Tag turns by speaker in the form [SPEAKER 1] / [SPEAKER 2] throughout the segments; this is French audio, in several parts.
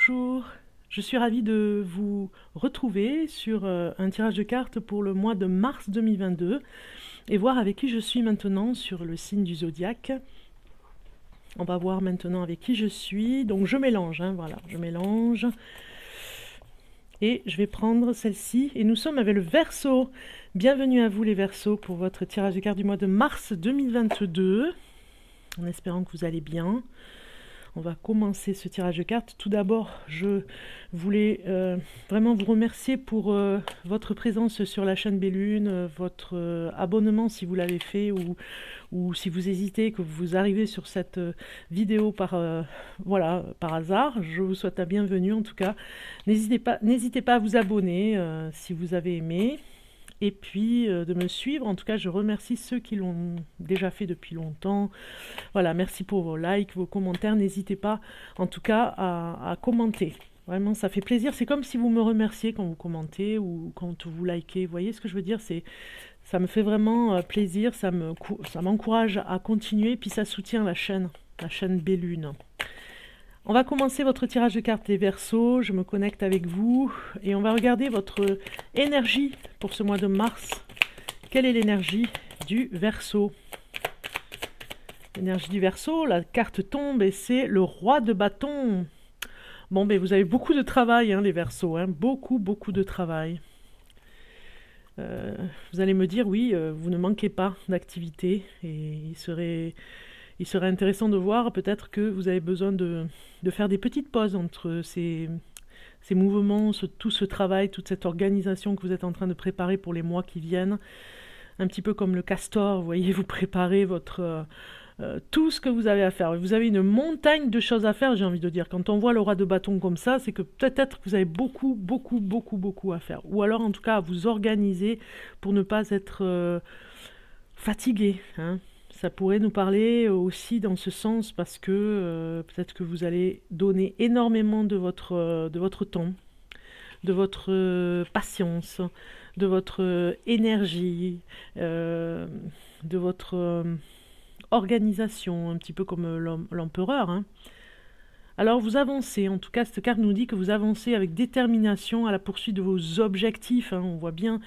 [SPEAKER 1] bonjour. Je suis ravie de vous retrouver sur un tirage de cartes pour le mois de mars 2022 et voir avec qui je suis maintenant sur le signe du zodiaque. On va voir maintenant avec qui je suis. Donc je mélange, voilà, je mélange. Et je vais prendre celle-ci. Et nous sommes avec le Verseau. Bienvenue à vous les Verseaux pour votre tirage de cartes du mois de mars 2022. En espérant que vous allez bien. On va commencer ce tirage de cartes. Tout d'abord, je voulais vraiment vous remercier pour votre présence sur la chaîne Bellune, votre abonnement si vous l'avez fait ou si vous hésitez, que vous arrivez sur cette vidéo voilà, par hasard. Je vous souhaite la bienvenue en tout cas. N'hésitez pas à vous abonner si vous avez aimé. Et puis de me suivre. En tout cas, je remercie ceux qui l'ont déjà fait depuis longtemps. Voilà, merci pour vos likes, vos commentaires. N'hésitez pas, en tout cas, à commenter. Vraiment, ça fait plaisir. C'est comme si vous me remerciez quand vous commentez ou quand vous likez. Vous voyez ce que je veux dire? Ça me fait vraiment plaisir. Ça m'encourage à continuer. Puis ça soutient la chaîne Bellune. On va commencer votre tirage de cartes des Verseaux. Je me connecte avec vous et on va regarder votre énergie pour ce mois de mars. Quelle est l'énergie du Verseau? L'énergie du Verseau, la carte tombe et c'est le roi de bâton. Bon, ben vous avez beaucoup de travail, les Verseaux, beaucoup de travail. Vous allez me dire, oui, vous ne manquez pas d'activité et il serait intéressant de voir peut-être que vous avez besoin de faire des petites pauses entre ces mouvements, tout ce travail, toute cette organisation que vous êtes en train de préparer pour les mois qui viennent. Un petit peu comme le castor, vous voyez, vous préparez tout ce que vous avez à faire. Vous avez une montagne de choses à faire, j'ai envie de dire. Quand on voit le roi de bâton comme ça, c'est que peut-être que vous avez beaucoup à faire. Ou alors en tout cas à vous organiser pour ne pas être fatigué, Ça pourrait nous parler aussi dans ce sens parce que peut-être que vous allez donner énormément de votre temps, de votre patience, de votre énergie, de votre organisation, un petit peu comme l'empereur. Alors vous avancez, en tout cas cette carte nous dit que vous avancez avec détermination à la poursuite de vos objectifs. On voit bien,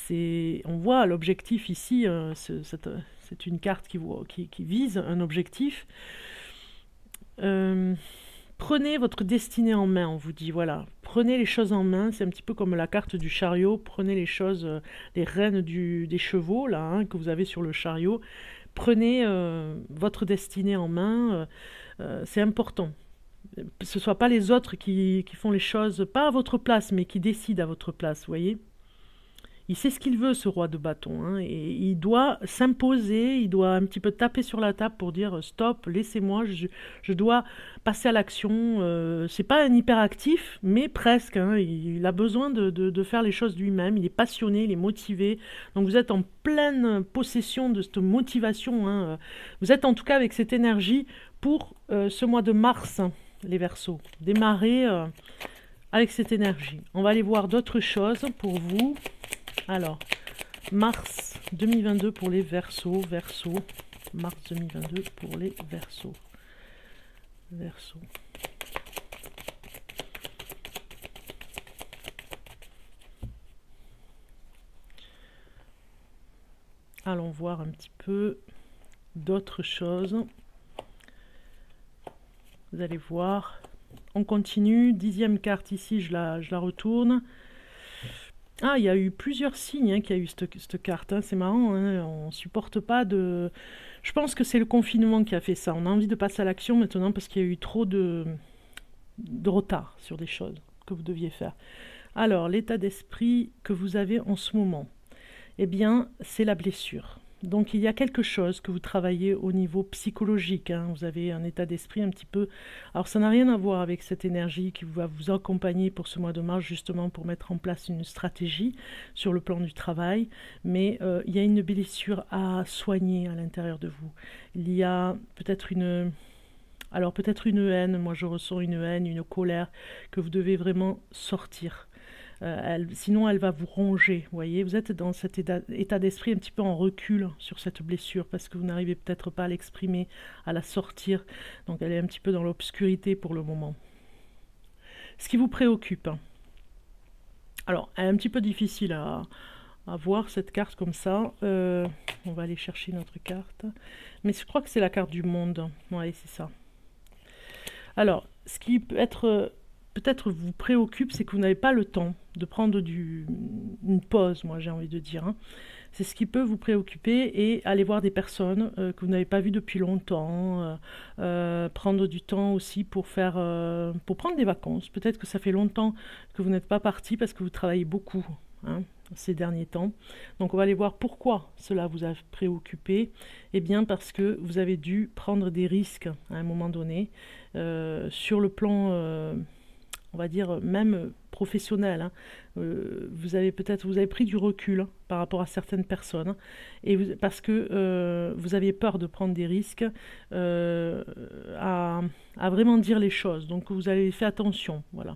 [SPEAKER 1] on voit l'objectif ici, c'est une carte qui vise un objectif. Prenez votre destinée en main, on vous dit, voilà. Prenez les choses en main, c'est un petit peu comme la carte du chariot. Prenez les choses, les rênes des chevaux, là, que vous avez sur le chariot. Prenez votre destinée en main, c'est important. Ce ne soit pas les autres qui font les choses, pas à votre place, mais qui décident à votre place, vous voyez. Il sait ce qu'il veut, ce roi de bâton, et il doit s'imposer, il doit un petit peu taper sur la table pour dire « Stop, laissez-moi, je dois passer à l'action. » C'est pas un hyperactif, mais presque. Il a besoin de faire les choses lui-même, il est passionné, il est motivé. Donc vous êtes en pleine possession de cette motivation. Vous êtes en tout cas avec cette énergie pour ce mois de mars, les Verseaux. Démarrez avec cette énergie. On va aller voir d'autres choses pour vous. Alors, mars 2022 pour les Verseaux, mars 2022 pour les Verseaux. Allons voir un petit peu d'autres choses. Vous allez voir. On continue. 10e carte ici, je la retourne. Ah, il y a eu plusieurs signes qui a eu cette carte. C'est marrant, on ne supporte pas de... Je pense que c'est le confinement qui a fait ça. On a envie de passer à l'action maintenant parce qu'il y a eu trop de retard sur des choses que vous deviez faire. Alors, l'état d'esprit que vous avez en ce moment, eh bien, c'est la blessure. Donc, il y a quelque chose que vous travaillez au niveau psychologique. Vous avez un état d'esprit un petit peu... Alors, ça n'a rien à voir avec cette énergie qui va vous accompagner pour ce mois de mars, justement, pour mettre en place une stratégie sur le plan du travail. Mais il y a une blessure à soigner à l'intérieur de vous. Il y a peut-être une... Alors, peut-être une haine. Moi, je ressens une haine, une colère que vous devez vraiment sortir. Sinon elle va vous ronger, vous voyez, vous êtes dans cet état d'esprit un petit peu en recul sur cette blessure parce que vous n'arrivez peut-être pas à l'exprimer, à la sortir, donc elle est un petit peu dans l'obscurité pour le moment. Ce qui vous préoccupe. Alors, elle est un petit peu difficile à voir cette carte comme ça. On va aller chercher notre carte. Mais je crois que c'est la carte du monde. Oui, c'est ça. Alors, ce qui peut être peut-être vous préoccupe, c'est que vous n'avez pas le temps de prendre une pause, moi j'ai envie de dire. Hein. C'est ce qui peut vous préoccuper et aller voir des personnes que vous n'avez pas vues depuis longtemps. Prendre du temps aussi pour pour prendre des vacances. Peut-être que ça fait longtemps que vous n'êtes pas parti parce que vous travaillez beaucoup. Hein, ces derniers temps. Donc on va aller voir pourquoi cela vous a préoccupé. Eh bien parce que vous avez dû prendre des risques à un moment donné sur le plan, on va dire même professionnel. Hein. Vous avez pris du recul hein, par rapport à certaines personnes et parce que vous aviez peur de prendre des risques à vraiment dire les choses. Donc vous avez fait attention. Voilà.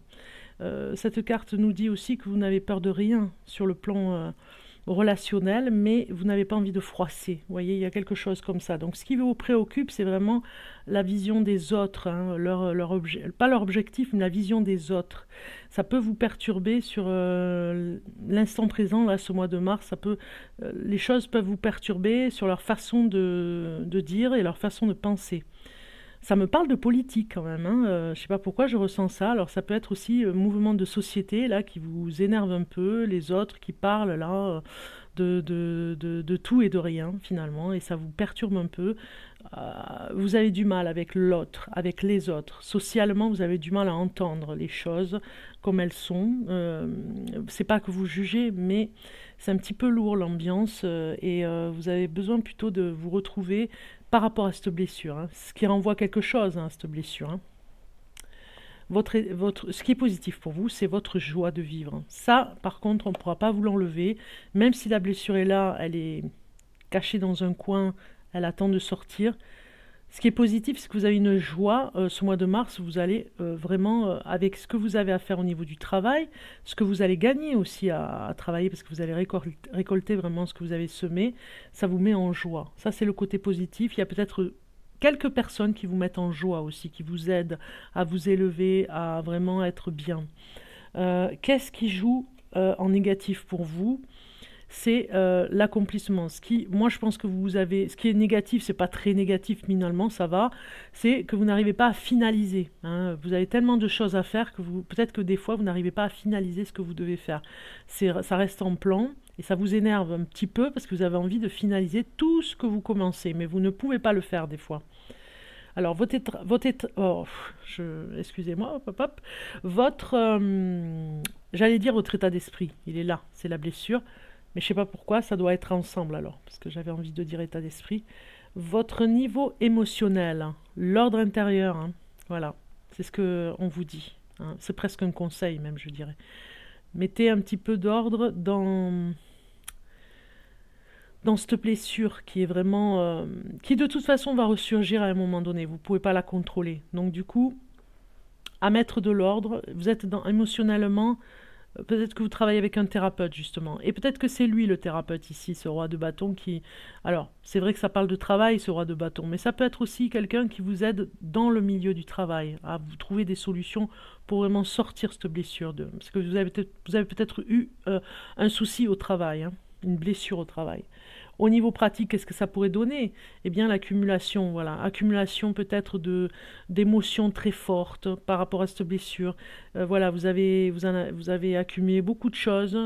[SPEAKER 1] Cette carte nous dit aussi que vous n'avez peur de rien sur le plan relationnel, mais vous n'avez pas envie de froisser. Vous voyez, il y a quelque chose comme ça. Donc ce qui vous préoccupe, c'est vraiment la vision des autres, hein, pas leur objectif, mais la vision des autres. Ça peut vous perturber sur l'instant présent, là, ce mois de mars, les choses peuvent vous perturber sur leur façon de dire et leur façon de penser. Ça me parle de politique quand même, hein. Je ne sais pas pourquoi je ressens ça. Alors ça peut être aussi mouvement de société là qui vous énerve un peu, les autres qui parlent là de tout et de rien finalement, et ça vous perturbe un peu. Vous avez du mal avec l'autre, avec les autres. Socialement, vous avez du mal à entendre les choses comme elles sont. C'est pas que vous jugez, mais c'est un petit peu lourd l'ambiance et vous avez besoin plutôt de vous retrouver par rapport à cette blessure, hein, ce qui renvoie quelque chose hein, à cette blessure. Hein. Ce qui est positif pour vous, c'est votre joie de vivre. Ça, par contre, on ne pourra pas vous l'enlever. Même si la blessure est là, elle est cachée dans un coin, elle attend de sortir. Ce qui est positif, c'est que vous avez une joie. Ce mois de mars, vous allez vraiment, avec ce que vous avez à faire au niveau du travail, ce que vous allez gagner aussi à travailler, parce que vous allez récolter vraiment ce que vous avez semé, ça vous met en joie. Ça, c'est le côté positif. Il y a peut-être quelques personnes qui vous mettent en joie aussi, qui vous aident à vous élever, à vraiment être bien. Qu'est-ce qui joue en négatif pour vous ? C'est l'accomplissement. Moi, je pense que ce qui est négatif, c'est pas très négatif finalement, ça va. C'est que vous n'arrivez pas à finaliser. Hein. Vous avez tellement de choses à faire que peut-être que des fois, vous n'arrivez pas à finaliser ce que vous devez faire. Ça reste en plan et ça vous énerve un petit peu parce que vous avez envie de finaliser tout ce que vous commencez, mais vous ne pouvez pas le faire des fois. Alors, excusez-moi, j'allais dire votre état d'esprit, il est là, c'est la blessure. Mais je ne sais pas pourquoi, ça doit être ensemble alors, parce que j'avais envie de dire état d'esprit. Votre niveau émotionnel, hein, l'ordre intérieur, hein, voilà, c'est ce qu'on vous dit. Hein, c'est presque un conseil même, je dirais. Mettez un petit peu d'ordre dans cette blessure qui est vraiment... qui de toute façon va ressurgir à un moment donné. Vous ne pouvez pas la contrôler. Donc du coup, à mettre de l'ordre, vous êtes émotionnellement... Peut-être que vous travaillez avec un thérapeute, justement. Et peut-être que c'est lui, le thérapeute, ici, ce roi de bâton qui... Alors, c'est vrai que ça parle de travail, ce roi de bâton, mais ça peut être aussi quelqu'un qui vous aide dans le milieu du travail, à vous trouver des solutions pour vraiment sortir cette blessure. Parce que vous avez peut-être eu un souci au travail, hein, une blessure au travail. Au niveau pratique, qu'est-ce que ça pourrait donner ? Eh bien, l'accumulation, voilà. Accumulation peut-être d'émotions très fortes par rapport à cette blessure. Voilà, vous avez accumulé beaucoup de choses.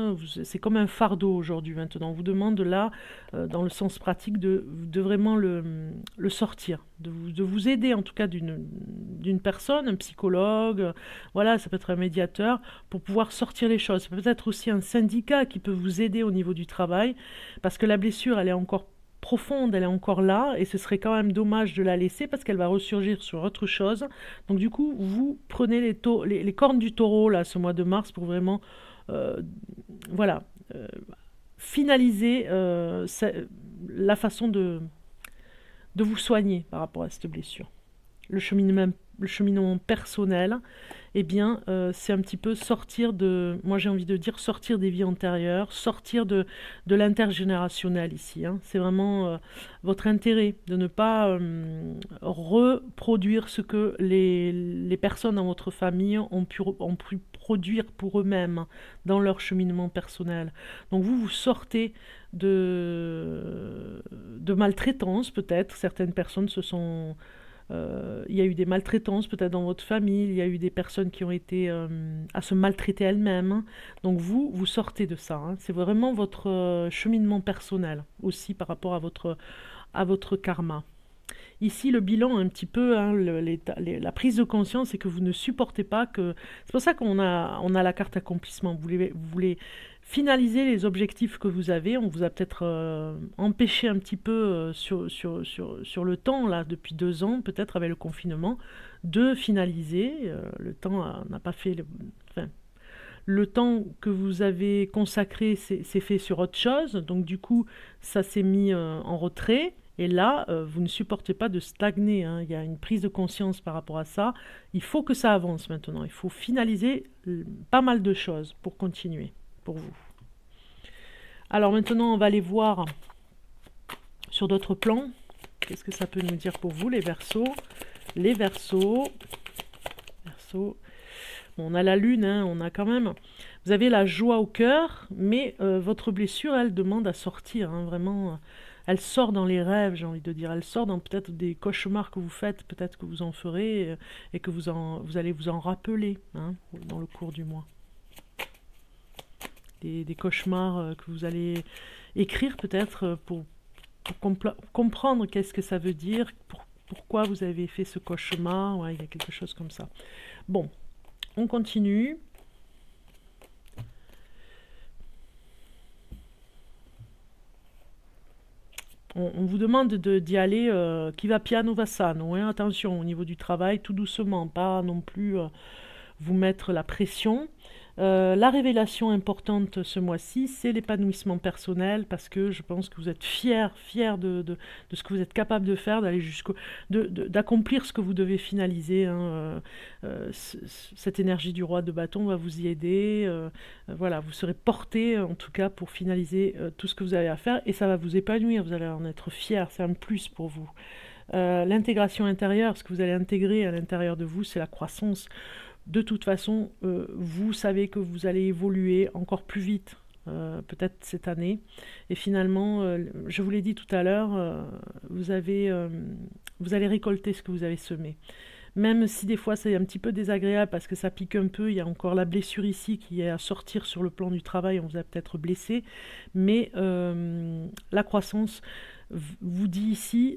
[SPEAKER 1] C'est comme un fardeau aujourd'hui, maintenant. On vous demande là, dans le sens pratique, de vraiment le sortir. De vous aider, en tout cas, d'une personne, un psychologue. Voilà, ça peut être un médiateur, pour pouvoir sortir les choses. Ça peut être aussi un syndicat qui peut vous aider au niveau du travail, parce que la blessure, elle est encore profonde, elle est encore là, et ce serait quand même dommage de la laisser parce qu'elle va ressurgir sur autre chose. Donc du coup, vous prenez les cornes du taureau là, ce mois de mars pour vraiment voilà, finaliser la façon de vous soigner par rapport à cette blessure. le cheminement personnel, eh bien, c'est un petit peu sortir de, moi j'ai envie de dire sortir des vies antérieures, sortir de l'intergénérationnel ici, hein. C'est vraiment votre intérêt de ne pas reproduire ce que les personnes dans votre famille ont pu produire pour eux-mêmes dans leur cheminement personnel. Donc vous sortez de maltraitance peut-être. Certaines personnes se sont il y a eu des maltraitances peut-être dans votre famille, il y a eu des personnes qui ont été à se maltraiter elles-mêmes, hein. Donc vous sortez de ça, hein. C'est vraiment votre cheminement personnel aussi par rapport à votre karma. Ici, le bilan, un petit peu, hein, la prise de conscience, c'est que vous ne supportez pas que... C'est pour ça on a la carte accomplissement. Vous voulez finaliser les objectifs que vous avez. On vous a peut-être empêché un petit peu sur le temps, là, depuis 2 ans, peut-être avec le confinement, de finaliser. Le temps n'a pas fait... Enfin, le temps que vous avez consacré s'est fait sur autre chose. Donc du coup, ça s'est mis en retrait. Et là, vous ne supportez pas de stagner, hein. Il y a une prise de conscience par rapport à ça. Il faut que ça avance maintenant. Il faut finaliser pas mal de choses pour continuer, pour vous. Alors maintenant, on va aller voir sur d'autres plans. Qu'est-ce que ça peut nous dire pour vous, les Verseaux? Les Verseaux. Bon, on a la lune, hein, on a quand même... Vous avez la joie au cœur, mais votre blessure, elle demande à sortir, hein, vraiment... Elle sort dans les rêves, j'ai envie de dire. Elle sort dans peut-être des cauchemars que vous faites, peut-être que vous en ferez, et que vous allez vous en rappeler, hein, dans le cours du mois. Des cauchemars que vous allez écrire peut-être pour comprendre qu'est-ce que ça veut dire, pourquoi vous avez fait ce cauchemar. Ouais, il y a quelque chose comme ça. Bon, on continue. On vous demande d'y aller qui va piano va sano, hein. Attention au niveau du travail, tout doucement, pas non plus vous mettre la pression. La révélation importante ce mois-ci, c'est l'épanouissement personnel, parce que je pense que vous êtes fiers de ce que vous êtes capable de faire, d'aller d'accomplir ce que vous devez finaliser, hein. Cette énergie du roi de bâton va vous y aider. Voilà, vous serez porté en tout cas pour finaliser tout ce que vous avez à faire, et ça va vous épanouir, vous allez en être fiers, c'est un plus pour vous. L'intégration intérieure, ce que vous allez intégrer à l'intérieur de vous, c'est la croissance. De toute façon, vous savez que vous allez évoluer encore plus vite, peut-être cette année. Et finalement, je vous l'ai dit tout à l'heure, vous allez récolter ce que vous avez semé. Même si des fois c'est un petit peu désagréable parce que ça pique un peu, il y a encore la blessure ici qui est à sortir sur le plan du travail, on vous a peut-être blessé. Mais la croissance... vous dit ici,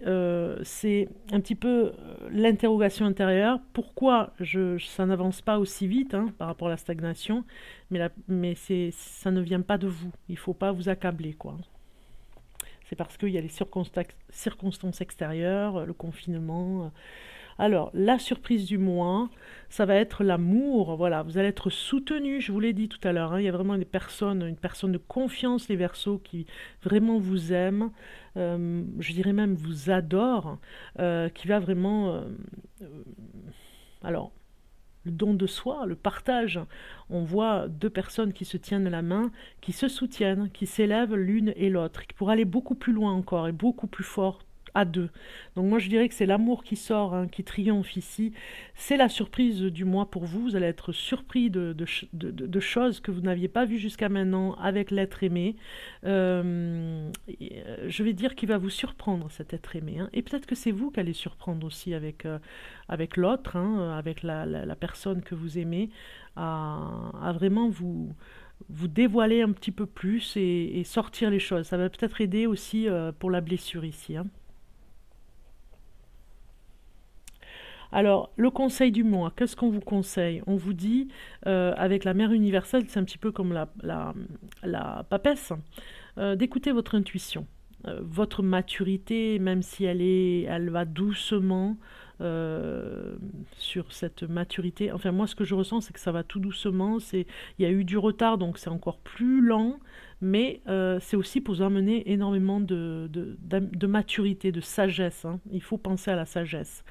[SPEAKER 1] c'est un petit peu l'interrogation intérieure. Pourquoi ça n'avance pas aussi vite, hein, par rapport à la stagnation, mais ça ne vient pas de vous. Il ne faut pas vous accabler, quoi. C'est parce qu'il y a les circonstances extérieures, le confinement. Alors, la surprise du mois, ça va être l'amour. Voilà, vous allez être soutenu, je vous l'ai dit tout à l'heure, hein. Il y a vraiment une personne de confiance, les Verseaux, qui vraiment vous aime, je dirais même vous adore, qui va vraiment... alors, le don de soi, le partage. On voit 2 personnes qui se tiennent la main, qui se soutiennent, qui s'élèvent l'une et l'autre, qui pourraient aller beaucoup plus loin encore et beaucoup plus fort à 2. Donc moi je dirais que c'est l'amour qui sort, hein, qui triomphe ici. C'est la surprise du mois pour vous. Vous allez être surpris de choses que vous n'aviez pas vues jusqu'à maintenant avec l'être aimé. Je vais dire qu'il va vous surprendre, cet être aimé, hein. Et peut-être que c'est vous qui allez surprendre aussi avec l'autre, hein, avec la personne que vous aimez, à vraiment vous dévoiler un petit peu plus et sortir les choses. Ça va peut-être aider aussi pour la blessure ici, hein. Alors, le conseil du mois, qu'est-ce qu'on vous conseille? On vous dit, avec la mère universelle, c'est un petit peu comme la papesse, d'écouter votre intuition. Votre maturité, même si elle va doucement, sur cette maturité. Enfin, moi, ce que je ressens, c'est que ça va tout doucement. Il y a eu du retard, donc c'est encore plus lent, mais c'est aussi pour vous amener énormément de maturité, de sagesse, hein. Il faut penser à la sagesse.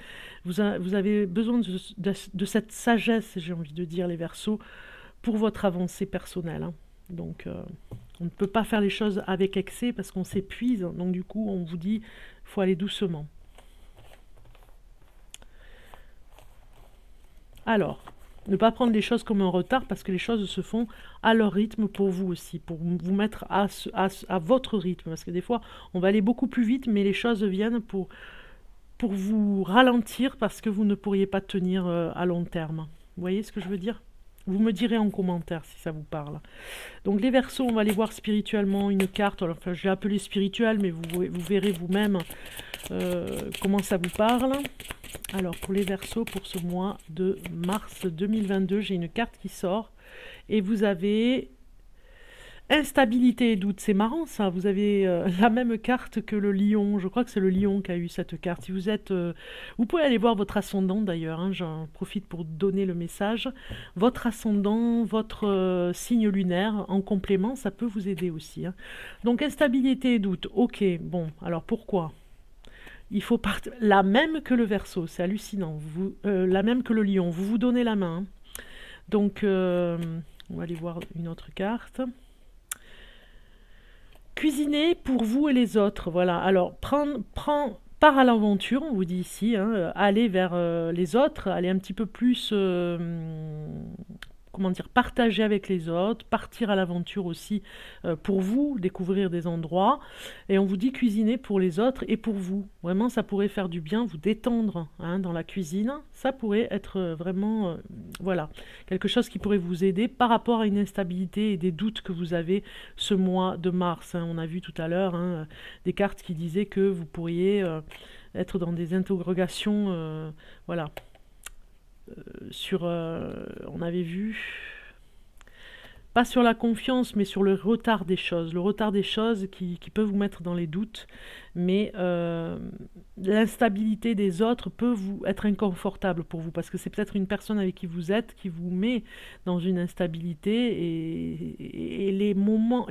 [SPEAKER 1] Vous avez besoin de cette sagesse, j'ai envie de dire, les Verseaux, pour votre avancée personnelle, hein. Donc, on ne peut pas faire les choses avec excès parce qu'on s'épuise. Donc, du coup, on vous dit, il faut aller doucement. Alors, ne pas prendre les choses comme un retard parce que les choses se font à leur rythme pour vous aussi, pour vous mettre à votre rythme. Parce que des fois, on va aller beaucoup plus vite, mais les choses viennent pour vous ralentir parce que vous ne pourriez pas tenir à long terme. Vous voyez ce que je veux dire? Vous me direz en commentaire si ça vous parle. Donc les Verseaux, on va aller voir spirituellement une carte. Alors, enfin, je l'ai appelée spirituelle, mais vous verrez vous-même comment ça vous parle. Alors pour les Verseaux, pour ce mois de mars 2022, j'ai une carte qui sort. Et vous avez instabilité et doute. C'est marrant ça, vous avez la même carte que le lion. Je crois que c'est le lion qui a eu cette carte. Si vous êtes, vous pouvez aller voir votre ascendant d'ailleurs, hein, j'en profite pour donner le message. Votre ascendant, votre signe lunaire en complément, ça peut vous aider aussi, hein. Donc instabilité et doute, ok, bon, alors pourquoi? Il faut partir la même que le Verseau, c'est hallucinant. La même que le lion, vous vous donnez la main, hein. Donc on va aller voir une autre carte. Cuisiner pour vous et les autres, voilà. Alors, part à l'aventure, on vous dit ici, hein, aller vers les autres, aller un petit peu plus, comment dire, partager avec les autres, partir à l'aventure aussi pour vous, découvrir des endroits. Et on vous dit cuisiner pour les autres et pour vous. Vraiment, ça pourrait faire du bien, vous détendre, hein, dans la cuisine. Ça pourrait être vraiment, voilà, quelque chose qui pourrait vous aider par rapport à une instabilité et des doutes que vous avez ce mois de mars, hein. On a vu tout à l'heure, hein, des cartes qui disaient que vous pourriez être dans des interrogations, voilà. On avait vu, pas sur la confiance, mais sur le retard des choses. Le retard des choses qui peut vous mettre dans les doutes, mais l'instabilité des autres peut vous être inconfortable pour vous, parce que c'est peut-être une personne avec qui vous êtes qui vous met dans une instabilité, et les moments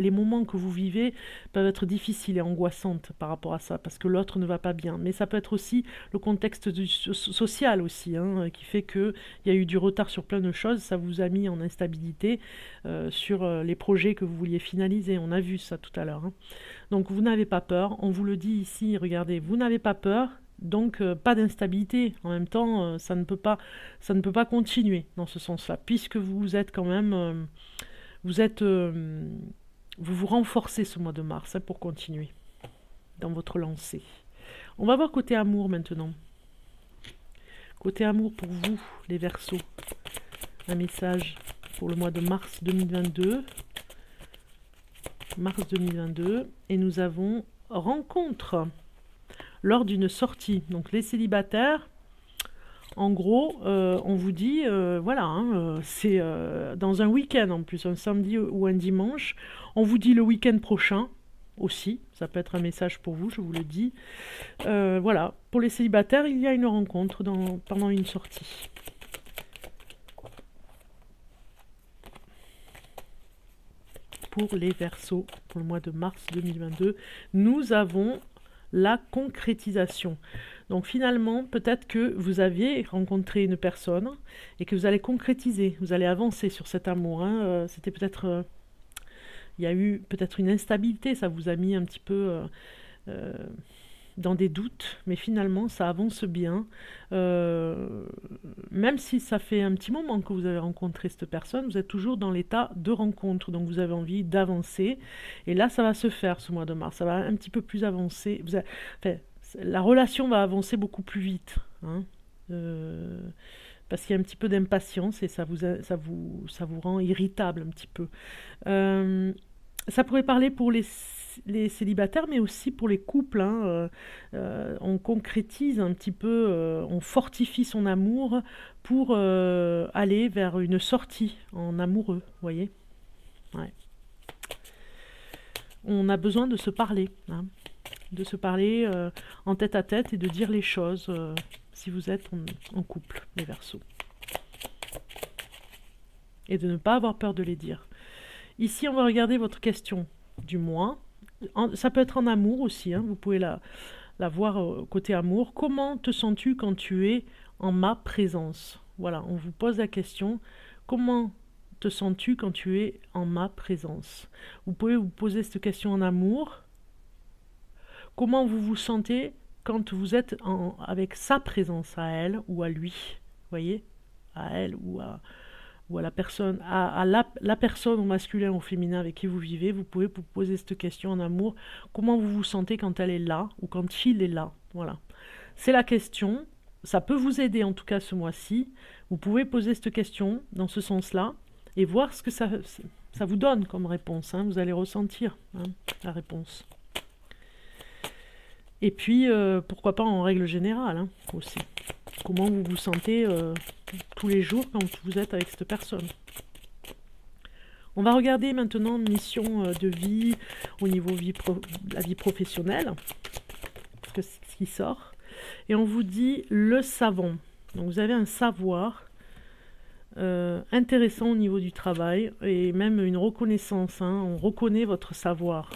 [SPEAKER 1] que vous vivez peuvent être difficiles et angoissantes par rapport à ça, parce que l'autre ne va pas bien. Mais ça peut être aussi le contexte social aussi, hein, qui fait qu'il y a eu du retard sur plein de choses, ça vous a mis en instabilité sur les projets que vous vouliez finaliser. On a vu ça tout à l'heure, hein. Donc vous n'avez pas peur, on vous le dit ici, regardez, vous n'avez pas peur, donc pas d'instabilité. En même temps, ça ne peut pas continuer dans ce sens-là, puisque vous êtes quand même, vous vous renforcez ce mois de mars, hein, pour continuer dans votre lancée. On va voir côté amour maintenant. Côté amour pour vous, les Verseaux. Un message pour le mois de mars 2022. Mars 2022. Et nous avons rencontre lors d'une sortie. Donc les célibataires, en gros, on vous dit, voilà, hein, c'est dans un week-end en plus, un samedi ou un dimanche. On vous dit le week-end prochain aussi, ça peut être un message pour vous, je vous le dis. Voilà, pour les célibataires, il y a une rencontre pendant une sortie. Pour les Verseaux, pour le mois de mars 2022, nous avons la concrétisation. Donc finalement, peut-être que vous aviez rencontré une personne et que vous allez concrétiser, vous allez avancer sur cet amour, hein. C'était peut-être... il y a eu peut-être une instabilité, ça vous a mis un petit peu dans des doutes, mais finalement ça avance bien. Même si ça fait un petit moment que vous avez rencontré cette personne, vous êtes toujours dans l'état de rencontre, donc vous avez envie d'avancer. Et là, ça va se faire ce mois de mars, ça va un petit peu plus avancer. Enfin, la relation va avancer beaucoup plus vite, hein, parce qu'il y a un petit peu d'impatience et ça vous rend irritable un petit peu. Ça pourrait parler pour les célibataires, mais aussi pour les couples, hein. On concrétise un petit peu, on fortifie son amour pour aller vers une sortie en amoureux, vous voyez. Ouais. On a besoin de se parler, hein, de se parler en tête à tête et de dire les choses. si vous êtes en couple, les Verseaux. Et de ne pas avoir peur de les dire. Ici, on va regarder votre question du mois. Ça peut être en amour aussi, hein, vous pouvez la voir côté amour. Comment te sens-tu quand tu es en ma présence? Voilà, on vous pose la question. Comment te sens-tu quand tu es en ma présence? Vous pouvez vous poser cette question en amour. Comment vous vous sentez quand vous êtes avec sa présence à elle ou à lui? Vous voyez? À elle ou à la personne, la personne au masculin ou au féminin avec qui vous vivez. Vous pouvez vous poser cette question en amour. Comment vous vous sentez quand elle est là ou quand il est là? Voilà. C'est la question. Ça peut vous aider en tout cas ce mois-ci. Vous pouvez poser cette question dans ce sens-là et voir ce que ça vous donne comme réponse. Hein. Vous allez ressentir la réponse. Et puis, pourquoi pas en règle générale aussi. Comment vous vous sentez tous les jours quand vous êtes avec cette personne. On va regarder maintenant mission de vie au niveau de la vie professionnelle. Parce que c'est ce qui sort. Et on vous dit le savant. Donc vous avez un savoir intéressant au niveau du travail et même une reconnaissance. On reconnaît votre savoir.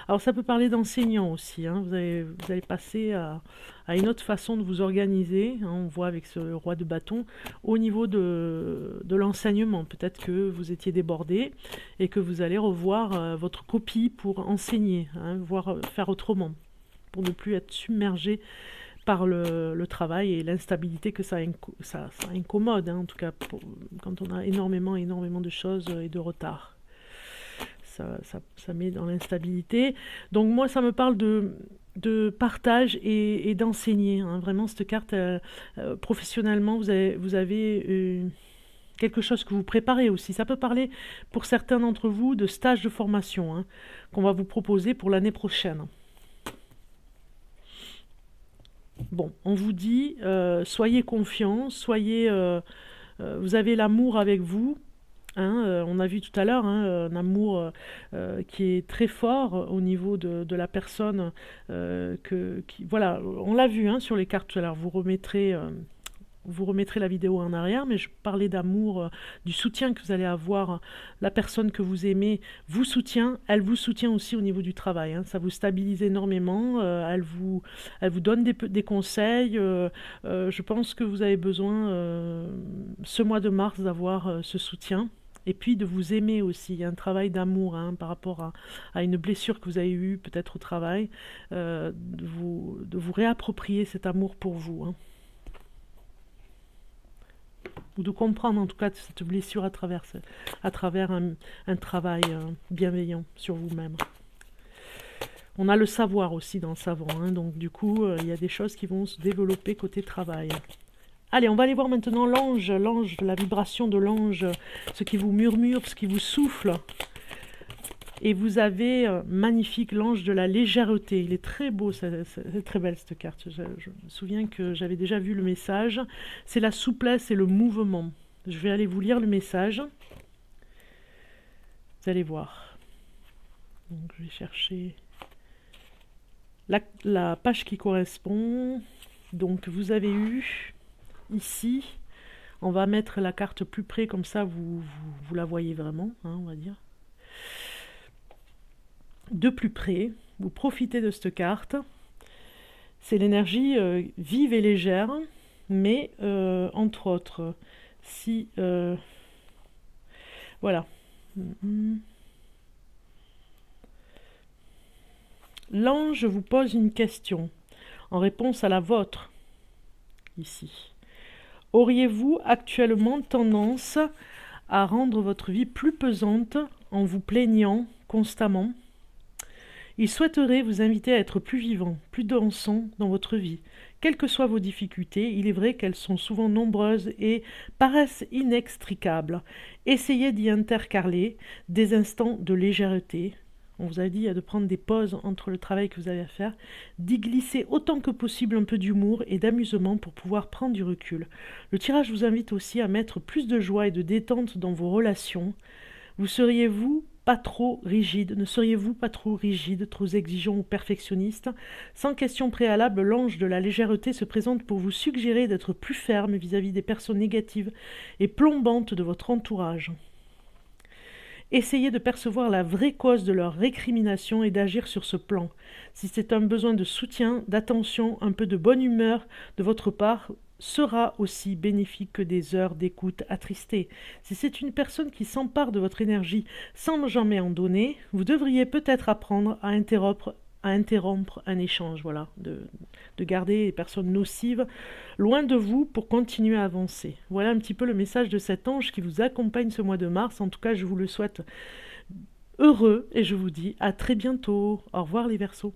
[SPEAKER 1] Alors ça peut parler d'enseignant aussi, vous allez passer à une autre façon de vous organiser, on voit avec ce roi de bâton, au niveau de l'enseignement. Peut-être que vous étiez débordé et que vous allez revoir votre copie pour enseigner, voire faire autrement, pour ne plus être submergé par le travail et l'instabilité que ça incommode, en tout cas quand on a énormément de choses et de retard. Ça met dans l'instabilité. Donc moi, ça me parle de partage et d'enseigner. Vraiment, cette carte, professionnellement, vous avez quelque chose que vous préparez aussi. Ça peut parler, pour certains d'entre vous, de stage de formation qu'on va vous proposer pour l'année prochaine. Bon, on vous dit, soyez confiants, vous avez l'amour avec vous. On a vu tout à l'heure un amour qui est très fort au niveau de la personne. Voilà, on l'a vu sur les cartes tout à l'heure. Vous remettrez la vidéo en arrière, mais je parlais d'amour, du soutien que vous allez avoir. La personne que vous aimez vous soutient, elle vous soutient aussi au niveau du travail. Ça vous stabilise énormément, elle vous donne des conseils. Je pense que vous avez besoin, ce mois de mars, d'avoir ce soutien. Et puis de vous aimer aussi. Il y a un travail d'amour par rapport à une blessure que vous avez eue peut-être au travail, de vous réapproprier cet amour pour vous. Ou de comprendre en tout cas cette blessure à travers un travail bienveillant sur vous-même. On a le savoir aussi dans le savant, donc du coup il y a des choses qui vont se développer côté travail. Allez, on va aller voir maintenant l'ange, la vibration de l'ange, ce qui vous murmure, ce qui vous souffle. Et vous avez magnifique l'ange de la légèreté. Il est très beau, c'est très belle cette carte. Je me souviens que j'avais déjà vu le message. C'est la souplesse et le mouvement. Je vais aller vous lire le message. Vous allez voir. Donc, je vais chercher la page qui correspond. Donc vous avez eu ici, on va mettre la carte plus près, comme ça vous la voyez vraiment, on va dire. De plus près, vous profitez de cette carte. C'est l'énergie vive et légère, mais entre autres, si... voilà. L'ange vous pose une question en réponse à la vôtre, ici. Auriez-vous actuellement tendance à rendre votre vie plus pesante en vous plaignant constamment? Il souhaiterait vous inviter à être plus vivant, plus dansant dans votre vie. Quelles que soient vos difficultés, il est vrai qu'elles sont souvent nombreuses et paraissent inextricables. Essayez d'y intercaler des instants de légèreté. On vous a dit de prendre des pauses entre le travail que vous avez à faire, d'y glisser autant que possible un peu d'humour et d'amusement pour pouvoir prendre du recul. Le tirage vous invite aussi à mettre plus de joie et de détente dans vos relations. Vous seriez, vous, pas trop rigide? Ne seriez-vous pas trop rigide, trop exigeant ou perfectionniste? Sans question préalable, l'ange de la légèreté se présente pour vous suggérer d'être plus ferme vis-à-vis des personnes négatives et plombantes de votre entourage. Essayez de percevoir la vraie cause de leur récrimination et d'agir sur ce plan. Si c'est un besoin de soutien, d'attention, un peu de bonne humeur de votre part, sera aussi bénéfique que des heures d'écoute attristées. Si c'est une personne qui s'empare de votre énergie sans jamais en donner, vous devriez peut-être apprendre à interrompre un échange, voilà, de garder les personnes nocives loin de vous pour continuer à avancer. Voilà un petit peu le message de cet ange qui vous accompagne ce mois de mars. En tout cas, je vous le souhaite heureux et je vous dis à très bientôt. Au revoir les Verseaux.